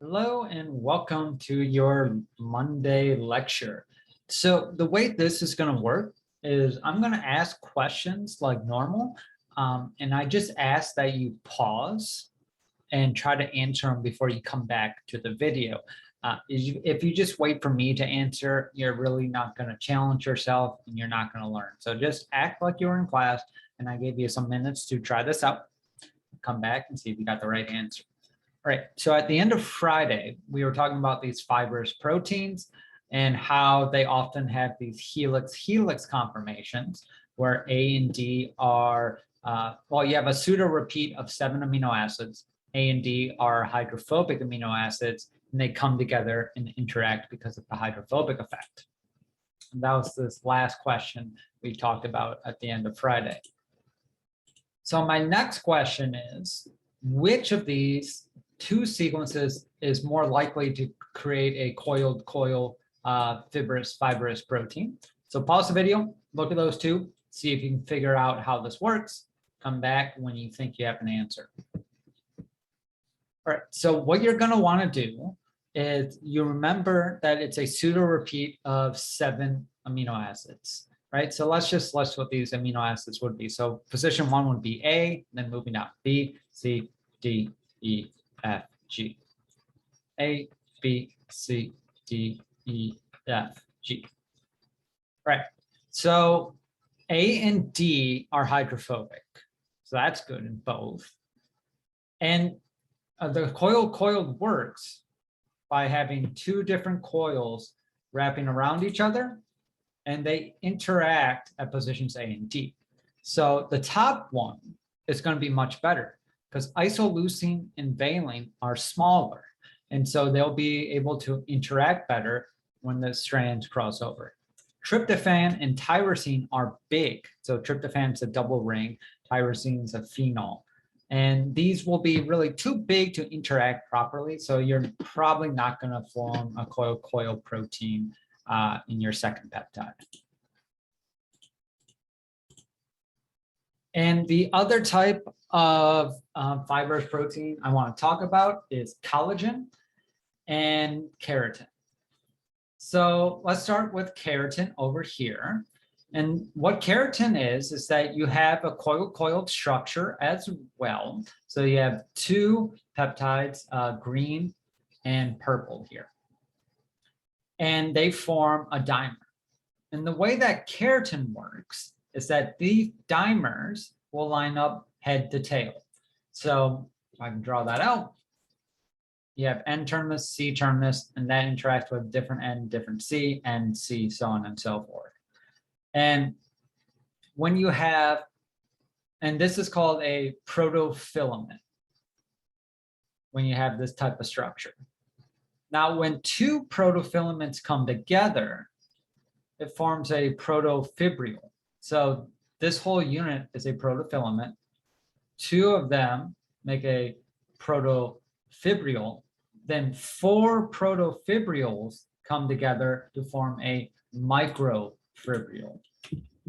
Hello and welcome to your Monday lecture. So the way this is going to work is I'm going to ask questions like normal, and I just ask that you pause and try to answer them before you come back to the video. If you just wait for me to answer, you're really not going to challenge yourself and you're not going to learn. So just act like you're in class, and I gave you some minutes to try this out. Come back and see if you got the right answer. All right, so at the end of Friday, we were talking about these fibrous proteins and how they often have these helix conformations where A and D are, well, you have a pseudo repeat of 7 amino acids. A and D are hydrophobic amino acids, and they come together and interact because of the hydrophobic effect. And that was this last question we talked about at the end of Friday. So my next question is, which of these two sequences is more likely to create a coiled fibrous protein? So pause the video, look at those two, see if you can figure out how this works. Come back when you think you have an answer. All right, so what you're going to want to do is you remember that it's a pseudo repeat of 7 amino acids, right? So let's list what these amino acids would be. So position 1 would be A, then moving down B, C, D, E, F, G. A, B, C, D, E, F, G. Right. So A and D are hydrophobic. So that's good in both. And the coiled works by having 2 different coils wrapping around each other, and they interact at positions A and D. So the top one is going to be much better, because isoleucine and valine are smaller, and so they'll be able to interact better when the strands cross over. Tryptophan and tyrosine are big. So tryptophan is a double ring, tyrosine is a phenol. And these will be really too big to interact properly, so you're probably not going to form a coil protein in your second peptide. And the other type of fibrous protein I want to talk about is collagen and keratin. So let's start with keratin over here. And what keratin is that you have a coiled structure as well. So you have 2 peptides, green and purple here. And they form a dimer. And the way that keratin works is that these dimers will line up head to tail. So if I can draw that out, you have N terminus, C terminus, and that interacts with different N, different C, and C, so on and so forth. And when you have, and this is called a protofilament, when you have this type of structure. Now, when 2 protofilaments come together, it forms a protofibril. So this whole unit is a protofilament. 2 of them make a protofibril. Then 4 protofibrils come together to form a microfibril.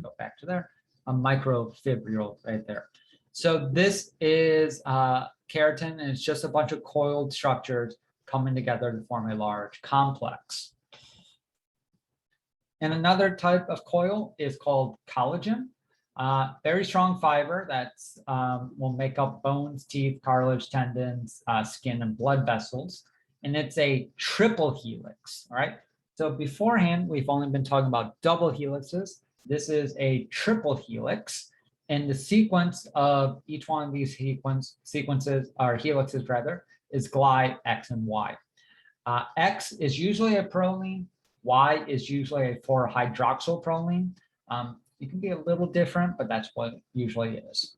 Go back to there, a microfibril right there. So this is keratin, and it's just a bunch of coiled structures coming together to form a large complex. And another type of coil is called collagen. Very strong fiber that will make up bones, teeth, cartilage, tendons, skin, and blood vessels. And it's a triple helix, all right? So beforehand, we've only been talking about double helixes. This is a triple helix. And the sequence of each one of these sequences, or helixes rather, is gly, X, and Y. X is usually a proline. Y is usually a 4-hydroxylproline. It can be a little different, but that's what it usually is.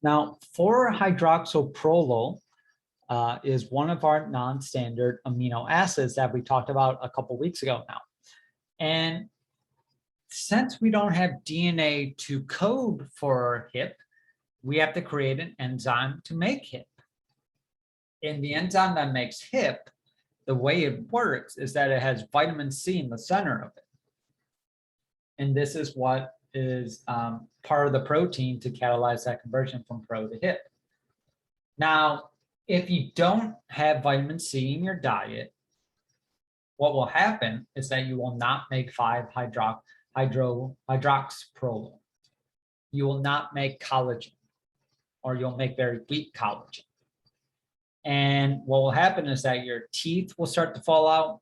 Now, 4-hydroxyprolol is one of our non-standard amino acids that we talked about a couple weeks ago now. And since we don't have DNA to code for HIP, we have to create an enzyme to make HIP. And the enzyme that makes HIP, the way it works is that it has vitamin C in the center of it. And this is what is part of the protein to catalyze that conversion from pro to HIP. Now, if you don't have vitamin C in your diet, what will happen is that you will not make 5-hydroxyproline. You will not make collagen, or you'll make very weak collagen. And what will happen is that your teeth will start to fall out,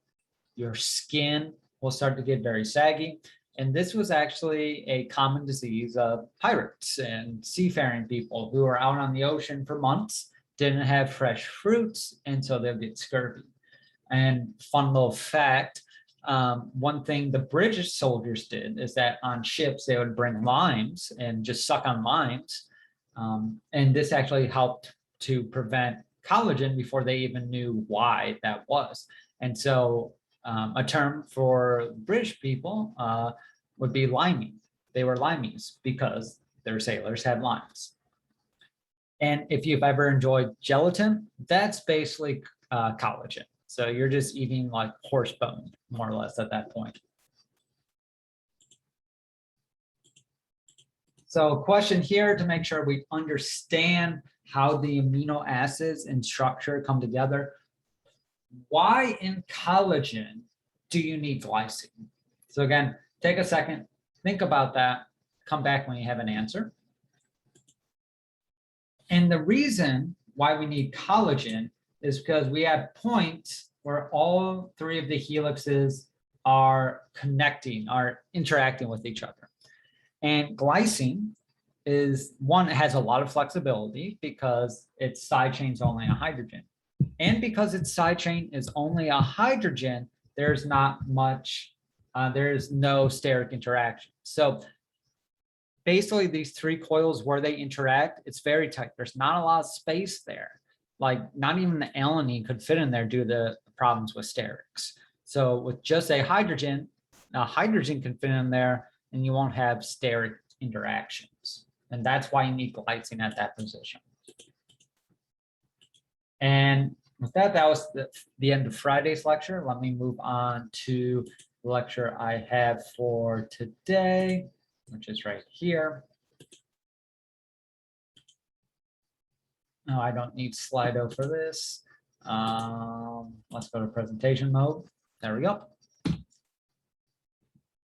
your skin will start to get very saggy. And this was actually a common disease of pirates and seafaring people who were out on the ocean for months, didn't have fresh fruits, and so they'll get scurvy. And fun little fact, one thing the British soldiers did is that on ships, they would bring limes and just suck on limes. And this actually helped to prevent collagen before they even knew why that was. And so a term for British people would be liming. They were limeys because their sailors had limes. And if you've ever enjoyed gelatin, that's basically collagen. So you're just eating like horse bone, more or less, at that point. So a question here to make sure we understand how the amino acids and structure come together. Why in collagen do you need glycine? So again, take a second, think about that, come back when you have an answer. And the reason why we need collagen is because we have points where all three of the helixes are connecting, are interacting with each other. And glycine is one, it has a lot of flexibility because its side chain is only a hydrogen. And because its side chain is only a hydrogen, there's not much, there's no steric interaction. So basically these three coils where they interact, it's very tight. There's not a lot of space there. Like not even the alanine could fit in there due to the problems with sterics. So with just a hydrogen can fit in there and you won't have steric interactions. And that's why you need glycine at that position. And with that, that was the end of Friday's lecture. Let me move on to the lecture I have for today, which is right here. No, I don't need Slido for this. Let's go to presentation mode. There we go.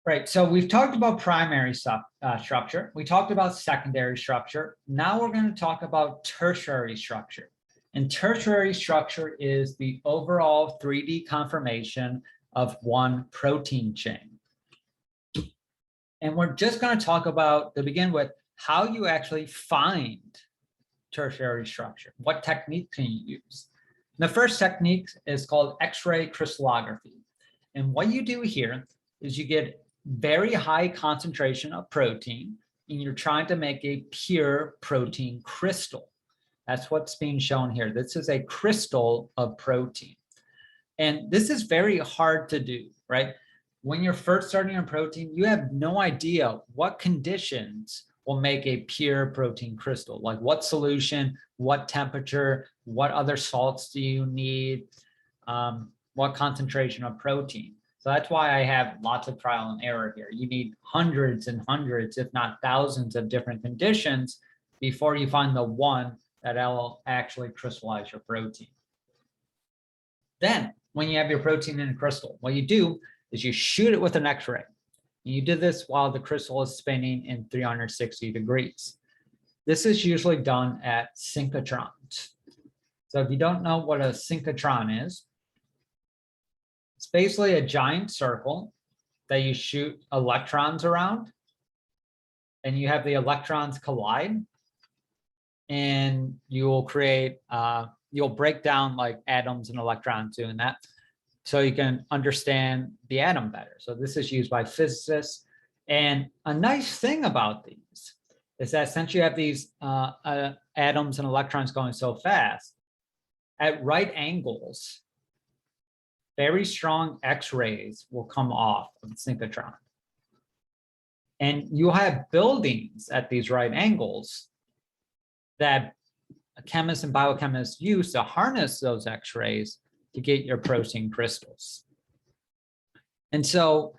Right, so we've talked about primary structure. We talked about secondary structure. Now we're going to talk about tertiary structure. And tertiary structure is the overall 3D conformation of one protein chain. And we're just going to talk about, to begin with, how you actually find tertiary structure. What technique can you use? And the first technique is called X-ray crystallography. And what you do here is you get very high concentration of protein, and you're trying to make a pure protein crystal. That's what's being shown here. This is a crystal of protein. And this is very hard to do, right? When you're first starting a protein, you have no idea what conditions will make a pure protein crystal, like what solution, what temperature, what other salts do you need, what concentration of protein. So that's why I have lots of trial and error here. You need hundreds and hundreds, if not thousands of different conditions before you find the one that'll actually crystallize your protein. Then when you have your protein in a crystal, what you do is you shoot it with an X-ray. You do this while the crystal is spinning in 360 degrees. This is usually done at synchrotrons. So if you don't know what a synchrotron is, it's basically a giant circle that you shoot electrons around, and you have the electrons collide, and you will create, you'll break down like atoms and electrons doing that, so you can understand the atom better. So this is used by physicists. And a nice thing about these is that since you have these atoms and electrons going so fast, at right angles, very strong X-rays will come off of the synchrotron. And you'll have buildings at these right angles that chemists and biochemists use to harness those X-rays to get your protein crystals. And so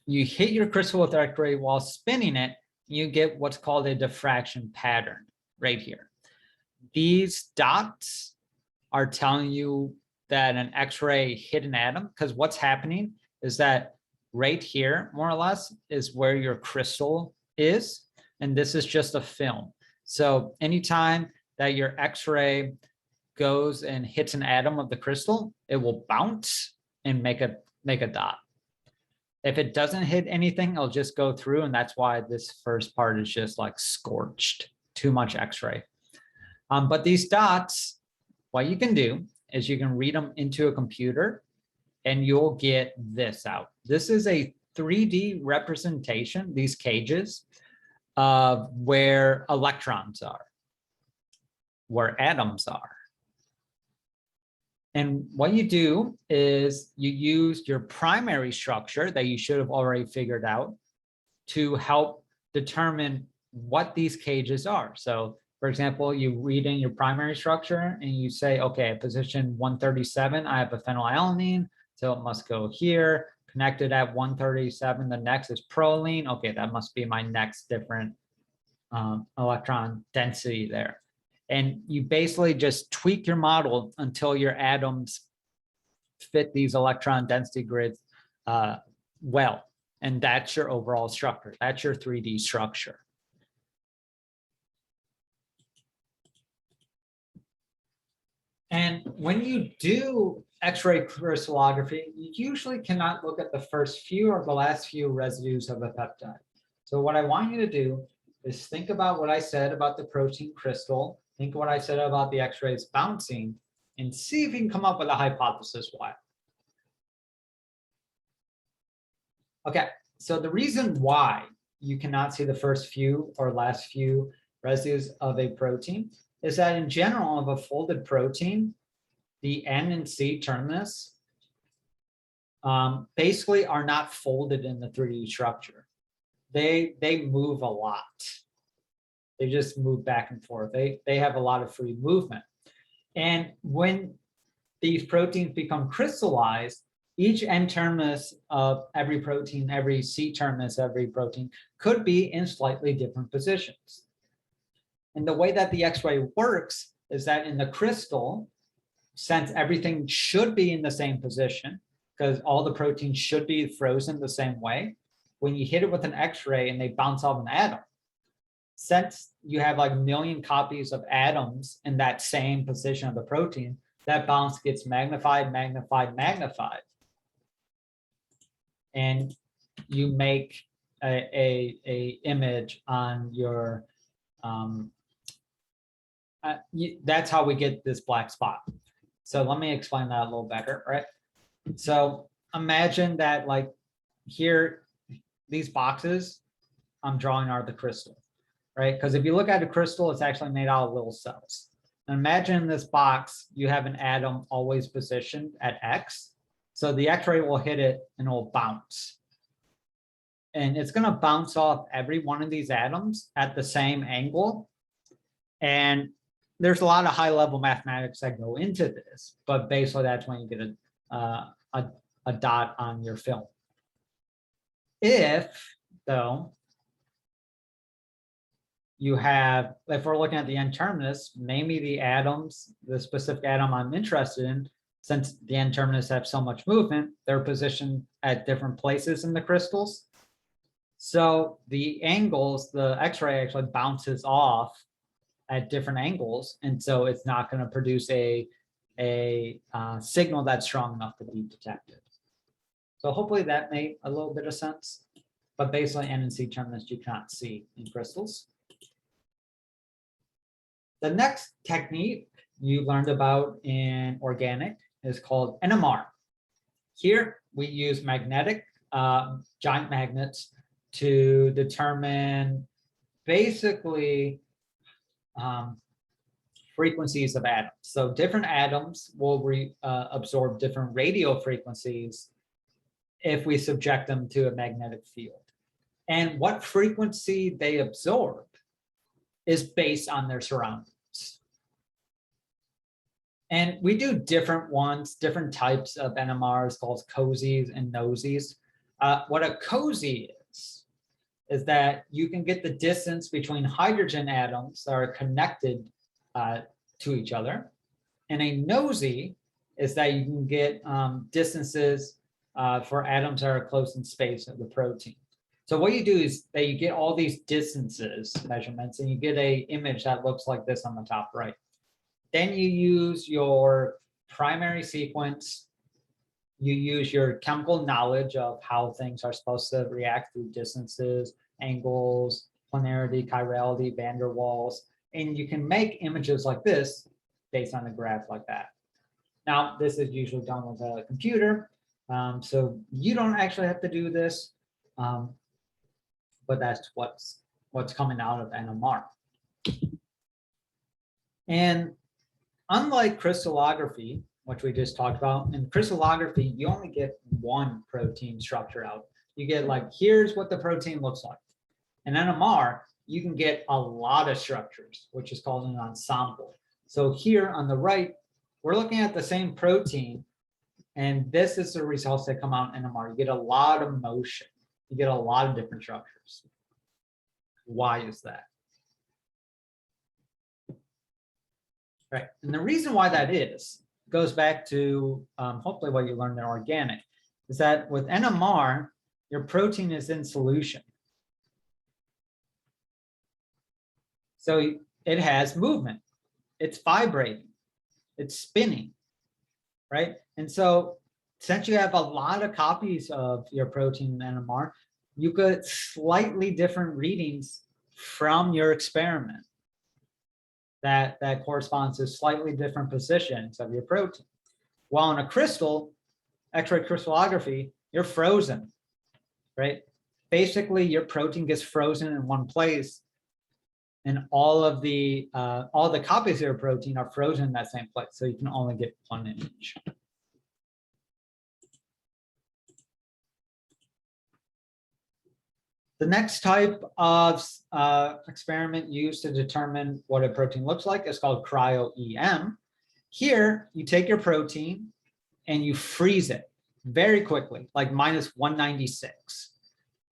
you hit your crystal with X-ray while spinning it, you get what's called a diffraction pattern right here. These dots are telling you that an X-ray hit an atom, because what's happening is that right here, more or less, is where your crystal is, and this is just a film. So anytime that your X-ray goes and hits an atom of the crystal, it will bounce and make a dot. If it doesn't hit anything, it'll just go through, and that's why this first part is just like scorched, too much X-ray. But these dots, what you can do is you can read them into a computer and you'll get this out. This is a 3D representation, these cages, of where electrons are, where atoms are. And what you do is you use your primary structure that you should have already figured out to help determine what these cages are. So for example, you read in your primary structure and you say, okay, at position 137, I have a phenylalanine, so it must go here. Connected at 137, the next is proline. Okay, that must be my next different electron density there. And you basically just tweak your model until your atoms fit these electron density grids well. And that's your overall structure. That's your 3D structure. And when you do X-ray crystallography, you usually cannot look at the first few or the last few residues of a peptide. So what I want you to do is think about what I said about the protein crystal, think what I said about the X-rays bouncing, and see if you can come up with a hypothesis why. Okay, so the reason why you cannot see the first few or last few residues of a protein is that in general of a folded protein, the N and C terminus basically are not folded in the 3D structure. They move a lot. They just move back and forth. They have a lot of free movement. And when these proteins become crystallized, each N terminus of every protein, every C terminus, every protein could be in slightly different positions. And the way that the X-ray works is that in the crystal, since everything should be in the same position, because all the proteins should be frozen the same way, when you hit it with an X-ray and they bounce off an atom, since you have like a million copies of atoms in that same position of the protein, that bounce gets magnified, magnified, magnified. And you make a image on your, that's how we get this black spot. So let me explain that a little better, right? So imagine that like here, these boxes I'm drawing are the crystal, right? Because if you look at a crystal, it's actually made out of little cells. And imagine in this box, you have an atom always positioned at X. So the X-ray will hit it and it will bounce. And it's going to bounce off every one of these atoms at the same angle. And there's a lot of high-level mathematics that go into this, but basically that's when you get a dot on your film. If, though, you have, if we're looking at the N terminus, maybe the atoms, the specific atom I'm interested in, since the N terminus have so much movement, they're positioned at different places in the crystals. So the angles, the X-ray actually bounces off at different angles, and so it's not going to produce a signal that's strong enough to be detected. So hopefully that made a little bit of sense, but basically N and C terminus you cannot see in crystals. The next technique you learned about in organic is called NMR. Here we use magnetic giant magnets to determine basically frequencies of atoms. So different atoms will absorb different radio frequencies if we subject them to a magnetic field. And what frequency they absorb is based on their surroundings. And we do different ones, different types of NMRs called cozies and nosies. What a cozy is that you can get the distance between hydrogen atoms that are connected to each other. And a nosy is that you can get distances for atoms that are close in space of the protein. So what you do is that you get all these distances measurements and you get an image that looks like this on the top right. Then you use your primary sequence, you use your chemical knowledge of how things are supposed to react through distances, angles, planarity, chirality, van der Waals, and you can make images like this based on a graph like that. Now, this is usually done with a computer, so you don't actually have to do this, but that's what's coming out of NMR. And unlike crystallography, which we just talked about, in crystallography, you only get one protein structure out. You get like, here's what the protein looks like. In NMR, you can get a lot of structures, which is called an ensemble. So here on the right, we're looking at the same protein, and this is the results that come out in NMR. You get a lot of motion. You get a lot of different structures. Why is that? Right, and the reason why that is goes back to hopefully what you learned in organic, is that with NMR, your protein is in solution. So it has movement, it's vibrating, it's spinning, right? And so since you have a lot of copies of your protein in NMR, you get slightly different readings from your experiment that corresponds to slightly different positions of your protein. While in a crystal, X-ray crystallography, you're frozen, right? Basically, your protein gets frozen in one place, and all the copies of your protein are frozen in that same place, so you can only get one image. The next type of experiment used to determine what a protein looks like is called cryoem. Here, you take your protein and you freeze it very quickly, like -196.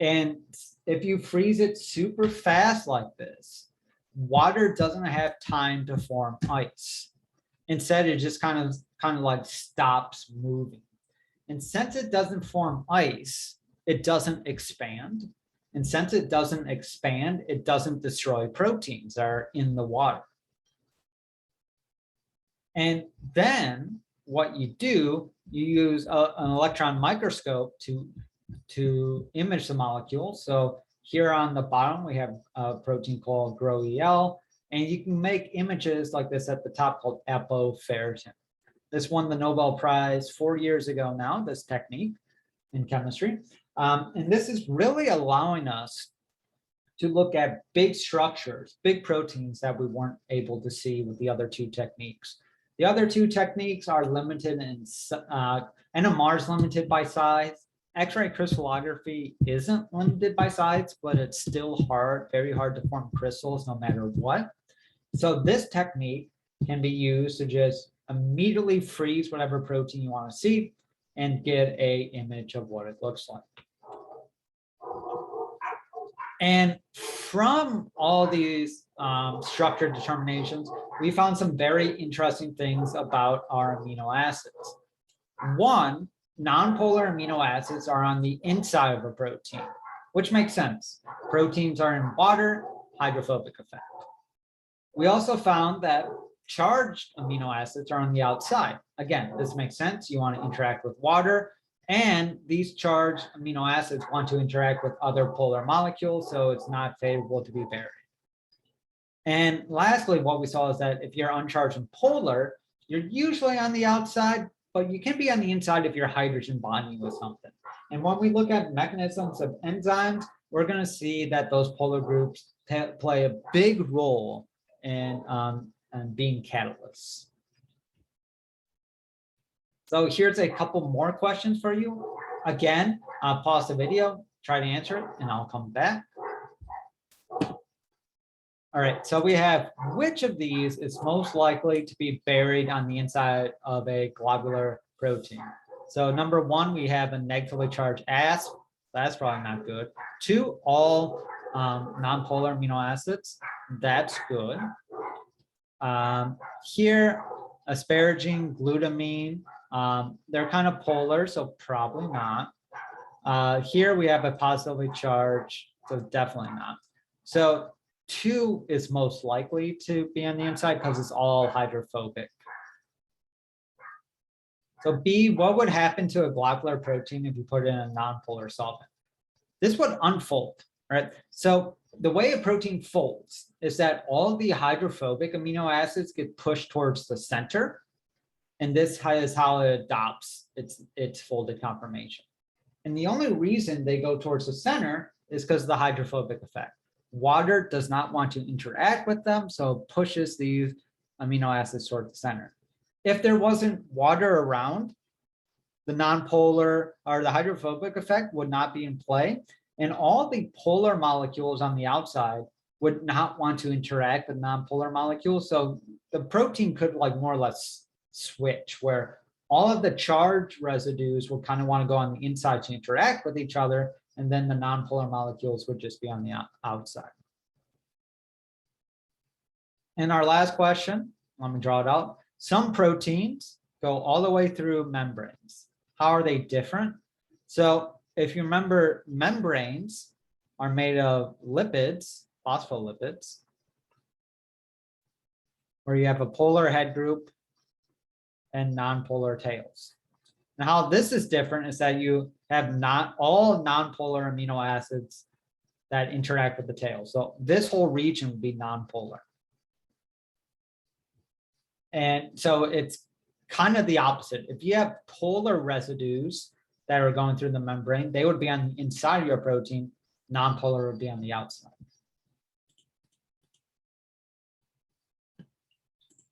And if you freeze it super fast like this, water doesn't have time to form ice. Instead, it just kind of like stops moving. And since it doesn't form ice, it doesn't expand. And since it doesn't expand, it doesn't destroy proteins that are in the water. And then what you do, you use an electron microscope to image the molecule. So here on the bottom, we have a protein called GROEL, and you can make images like this at the top called apoferritin. This won the Nobel Prize 4 years ago now, this technique in chemistry. And this is really allowing us to look at big structures, big proteins that we weren't able to see with the other two techniques. The other two techniques are limited in, NMR is limited by size. X-ray crystallography isn't limited by size, but it's still hard, very hard to form crystals no matter what. So this technique can be used to just immediately freeze whatever protein you want to see and get an image of what it looks like. And from all these structure determinations, we found some very interesting things about our amino acids. One, non-polar amino acids are on the inside of a protein, which makes sense. Proteins are in water, hydrophobic effect. We also found that charged amino acids are on the outside. Again, this makes sense. You want to interact with water, and these charged amino acids want to interact with other polar molecules, so it's not favorable to be buried. And lastly, what we saw is that if you're uncharged and polar, you're usually on the outside, but you can be on the inside if you're hydrogen bonding with something. And when we look at mechanisms of enzymes, we're going to see that those polar groups play a big role in being catalysts. So here's a couple more questions for you. Again, I'll pause the video, try to answer it, and I'll come back. All right, so we have, which of these is most likely to be buried on the inside of a globular protein? So number one, we have a negatively charged asp. That's probably not good. 2, all non-polar amino acids. That's good. Here, asparagine, glutamine, they're kind of polar, so probably not. Here we have a positively charged, so definitely not. So 2 is most likely to be on the inside because it's all hydrophobic. So B, what would happen to a globular protein if you put it in a nonpolar solvent? This would unfold, right? So the way a protein folds is that all the hydrophobic amino acids get pushed towards the center, and this is how it adopts its folded conformation. And the only reason they go towards the center is because of the hydrophobic effect. Water does not want to interact with them, so it pushes these amino acids toward the center. If there wasn't water around, the nonpolar or the hydrophobic effect would not be in play, and all the polar molecules on the outside would not want to interact with nonpolar molecules. So the protein could like more or less switch, where all of the charge residues would kind of want to go on the inside to interact with each other, and then the nonpolar molecules would just be on the outside. And our last question, let me draw it out. Some proteins go all the way through membranes. How are they different? So if you remember, membranes are made of lipids, phospholipids, where you have a polar head group and nonpolar tails. Now, how this is different is that you have not all nonpolar amino acids that interact with the tail. So this whole region would be nonpolar. And so it's kind of the opposite. If you have polar residues that are going through the membrane, they would be on the inside of your protein. Nonpolar would be on the outside.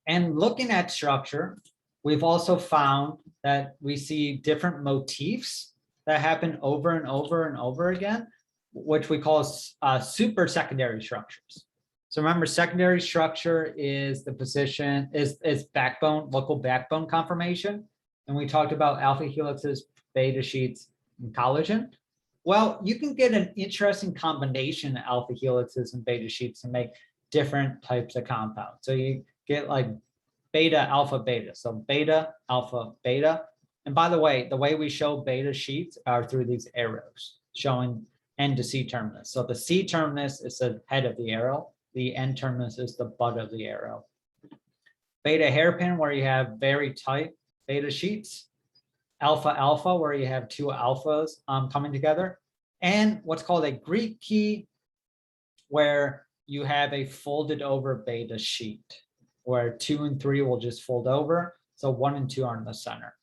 And looking at structure, we've also found that we see different motifs that happen over and over and over again, which we call super secondary structures. So remember, secondary structure is the position, is backbone, local backbone conformation. And we talked about alpha helixes, beta sheets, and collagen. Well, you can get an interesting combination of alpha helixes and beta sheets to make different types of compounds. So you get like beta, alpha, beta. So beta, alpha, beta. And by the way we show beta sheets are through these arrows showing N to C terminus. So the C terminus is the head of the arrow. The N terminus is the butt of the arrow. Beta hairpin, where you have very tight beta sheets. Alpha alpha, where you have two alphas coming together. And what's called a Greek key, where you have a folded over beta sheet, where 2 and 3 will just fold over. So 1 and 2 are in the center.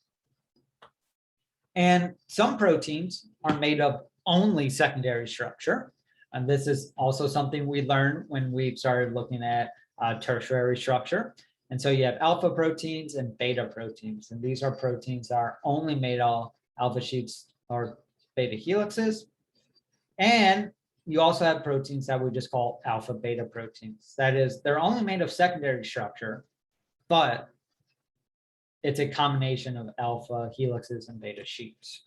And some proteins are made of only secondary structure. And this is also something we learned when we started looking at tertiary structure. And so you have alpha proteins and beta proteins. And these are proteins that are only made of alpha sheets or beta helixes. And you also have proteins that we just call alpha beta proteins. That is, they're only made of secondary structure, but it's a combination of alpha helixes and beta sheets.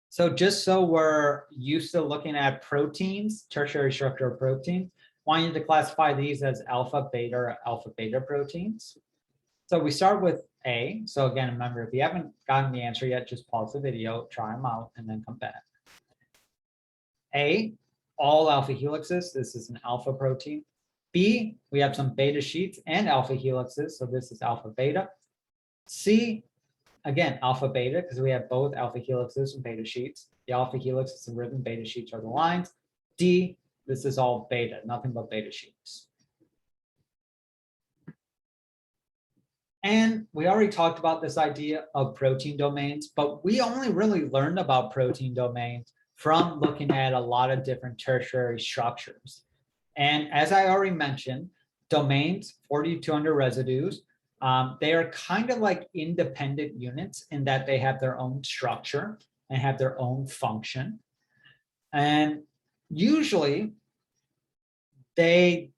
So just so we're used to looking at proteins, tertiary structure of proteins, I want you to classify these as alpha, beta, or alpha, beta proteins. So we start with A. So again, remember, if you haven't gotten the answer yet, just pause the video, try them out, and then come back. A, all alpha helixes. This is an alpha protein. B, we have some beta sheets and alpha helixes. So this is alpha, beta. C, again, alpha, beta, because we have both alpha helixes and beta sheets. The alpha helix is the ribbon, beta sheets are the lines. D, this is all beta, nothing but beta sheets. And we already talked about this idea of protein domains, but we only really learned about protein domains from looking at a lot of different tertiary structures. And as I already mentioned, domains, 40 to 200 residues, they are kind of like independent units in that they have their own structure and have their own function. And usually the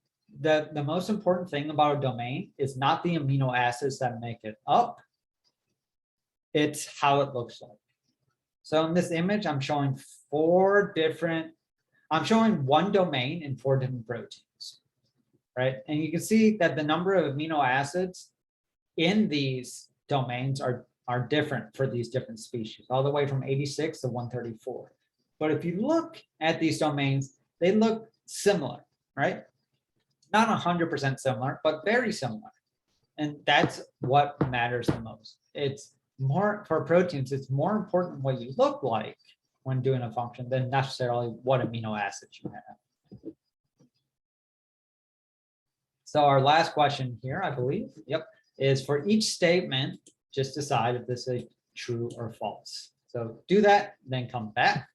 most important thing about a domain is not the amino acids that make it up, it's how it looks like. So in this image, I'm showing one domain in 4 different proteins, right? And you can see that the number of amino acids in these domains are different for these different species, all the way from 86 to 134. But if you look at these domains, they look similar, right? Not 100% similar, but very similar. And that's what matters the most. It's more for proteins, it's more important what you look like when doing a function than necessarily what amino acids you have. So our last question here, I believe, is for each statement, just decide if this is true or false. So do that, then come back.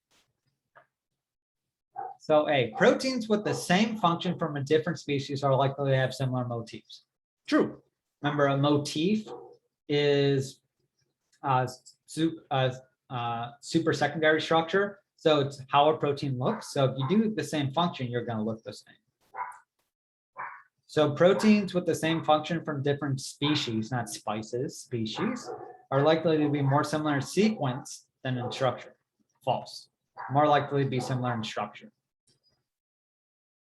So A, proteins with the same function from a different species are likely to have similar motifs. True. Remember, a motif is super secondary structure. So it's how a protein looks. So if you do the same function, you're going to look the same. So proteins with the same function from different species, not spices, species, are likely to be more similar in sequence than in structure. False. More likely to be similar in structure.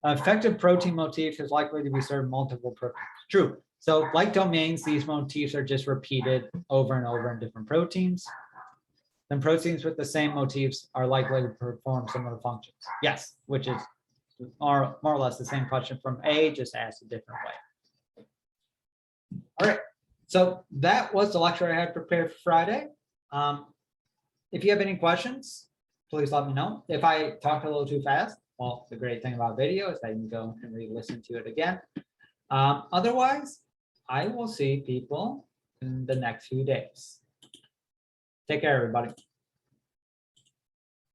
An effective protein motif is likely to be served multiple proteins. True. So like domains, these motifs are just repeated over and over in different proteins. Then proteins with the same motifs are likely to perform similar functions. Yes, which is more or less the same question from A, just asked a different way. All right, so that was the lecture I had prepared for Friday. If you have any questions, please let me know. If I talk a little too fast, well, the great thing about video is that you can go and re-listen to it again. Otherwise, I will see people in the next few days. Take care, everybody.